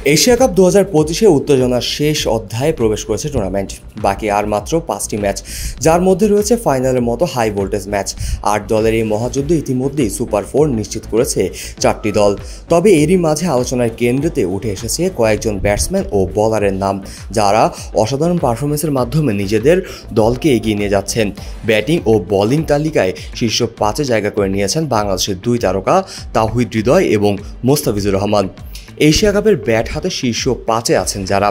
Asia cup 2025-এ উত্তেজনার শেষ অধ্যায়ে প্রবেশ করেছে টুর্নামেন্ট। বাকি আর মাত্র 5টি ম্যাচ, যার মধ্যে রয়েছে ফাইনালের মতো হাই ভোল্টেজ ম্যাচ। 8 দলের এই মহাযুদ্ধ ইতিমধ্যেই সুপার 4 নিশ্চিত করেছে 4টি দল। তবে এরই মাঝে আলোচনার কেন্দ্রেতে উঠে এসেছে কয়েকজন ব্যাটসম্যান ও বোলারের নাম, যারা অসাধারণ পারফরমেন্সের মাধ্যমে নিজেদের দলকে এগিয়ে নিয়ে যাচ্ছেন। ব্যাটিং ও বোলিং তালিকায় শীর্ষ 5-এ জায়গা করে নিয়েছেন বাংলাদেশের 2 তারকা তাওহিদ হৃদয় এবং মোস্তাফিজুর রহমান। এশিয়া কাপের ব্যাট হাতে শীর্ষ 5-এ আছেন যারা।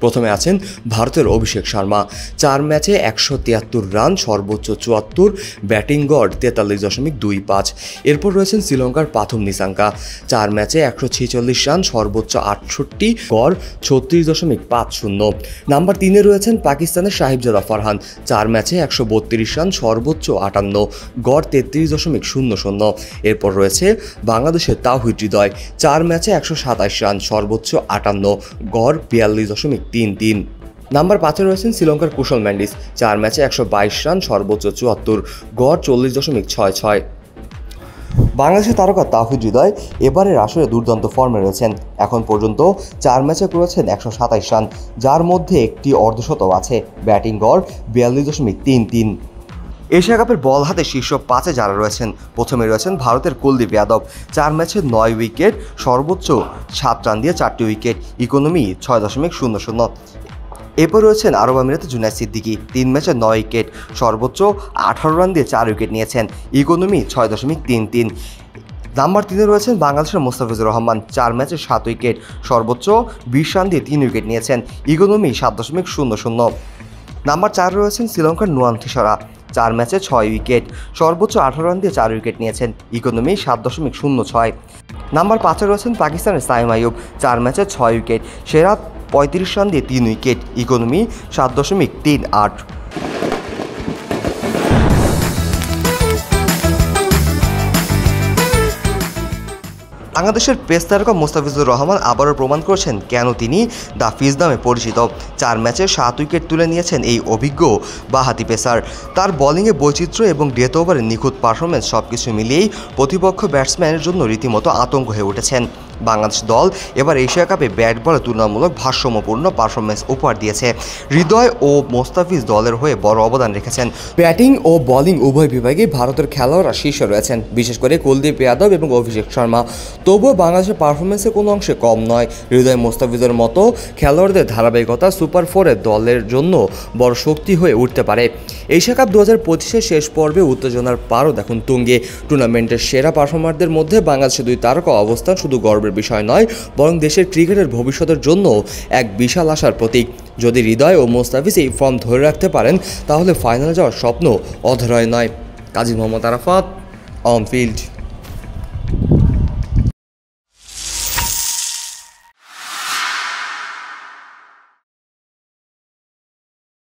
প্রথমে আছেন ভারতের অভিষেক শর্মা, 4 ম্যাচে 173 রান, সর্বোচ্চ 74, ব্যাটিং গড় 43.25। এরপর রয়েছেন শ্রীলঙ্কার পাথুম নিসাঙ্কা, 4 ম্যাচে 146 রান, সর্বোচ্চ 68, গড় 36.50। নাম্বার 3-এ রয়েছেন পাকিস্তানের সাহিবজাদা ফারহান, 4 ম্যাচে 132 রান, সর্বোচ্চ 58, গড় 33.00। এরপর রয়েছে বাংলাদেশের তাওহিদ হৃদয়, 4 ম্যাচে 127 রান, সর্বোচ্চ 58, গড় 42.33। নাম্বার 5-এ রয়েছেন শ্রীলঙ্কার কুশল মেন্ডিস, 4 ম্যাচে 122 রান, সর্বোচ্চ 74, গড় 40.66। বাংলাদেশের তারকা তাওহিদ হৃদয় এবারের আসরে দুর্দান্ত ফর্মে রয়েছেন। এখন পর্যন্ত 4 ম্যাচে করেছেন 127 রান, যার মধ্যে একটি অর্ধশতক আছে। ব্যাটিং গড় 42.33। এশিয়া কাপের বল হাতে শীর্ষ 5-এ যারা রয়েছেন, প্রথমে রয়েছেন ভারতের কুলদীপ যাদব, 4 ম্যাচে 9 উইকেট, সর্বোচ্চ 7 রান দিয়ে 4টি উইকেট, ইকোনমি 6.00। এরপর রয়েছেন আরব আমিরাতে জুনায়েদ সিদ্দিকী, 3 ম্যাচে 9 উইকেট, সর্বোচ্চ 18 রান দিয়ে 4 উইকেট নিয়েছেন, ইকোনমি 6.33। নাম্বার 3-এ রয়েছেন বাংলাদেশের মোস্তাফিজুর রহমান, 4 ম্যাচে 7 উইকেট, সর্বোচ্চ 20 রান দিয়ে 3 উইকেট নিয়েছেন, ইকোনমি 7.00। নাম্বার 4-এ রয়েছেন শ্রীলঙ্কার নুয়ান থিসারা, 4 ম্যাচে 6 উইকেট, সর্বোচ্চ 18 রান দিয়ে 4 উইকেট নিয়েছেন, ইকোনমি 7.06। নাম্বার 5-এ রয়েছেন পাকিস্তানের সাইম আইয়ুব, 4 ম্যাচে 6 উইকেট, সেরা 35 রান দিয়ে 3 উইকেট, ইকোনমি 7.38। বাংলাদেশের পেস তারকা মোস্তাফিজুর রহমান আবারও প্রমাণ করেছেন কেন তিনি দ্য ফিজ নামে পরিচিত। 4 ম্যাচে 7 উইকেট তুলে নিয়েছেন এই অভিজ্ঞ বাঁহাতি পেসার। তার বোলিংয়ে বৈচিত্র্য এবং ডেথ ওভারে নিখুঁত পারফরমেন্স সবকিছু মিলিয়েই প্রতিপক্ষ ব্যাটসম্যানের জন্য রীতিমতো আতঙ্ক হয়ে উঠেছেন। বাংলাদেশ দল এবার এশিয়া কাপে ব্যাট বলে তুলনামূলক ভারসাম্যপূর্ণ পারফরমেন্স উপহার দিয়েছে। হৃদয় ও মোস্তাফিজ দলের হয়ে বড় অবদান রেখেছেন। ব্যাটিং ও বোলিং উভয় বিভাগেই ভারতের খেলোয়াড়রা শীর্ষে রয়েছেন, বিশেষ করে কুলদীপ যাদব এবং অভিষেক শর্মা। তবুও বাংলাদেশের পারফরমেন্সে কোনো অংশে কম নয়। হৃদয় মোস্তাফিজের মতো খেলোয়াড়দের ধারাবাহিকতা সুপার 4-এর দলের জন্য বড় শক্তি হয়ে উঠতে পারে। এশিয়া কাপ 2025-এর শেষ পর্বে উত্তেজনার পারদ এখন তুঙ্গে। টুর্নামেন্টের সেরা পারফর্মারদের মধ্যে বাংলাদেশের 2 তারকা অবস্থান শুধু গর্বের বিষয় নয়, বরং দেশের ক্রিকেটের ভবিষ্যতের জন্য এক বিশাল আশার প্রতীক। যদি হৃদয় ও মোস্তাফিজ এই ফর্ম ধরে রাখতে পারেন, তাহলে ফাইনালে যাওয়ার স্বপ্ন অধরায় নয়। Kazi Mohammad Arafat, on field.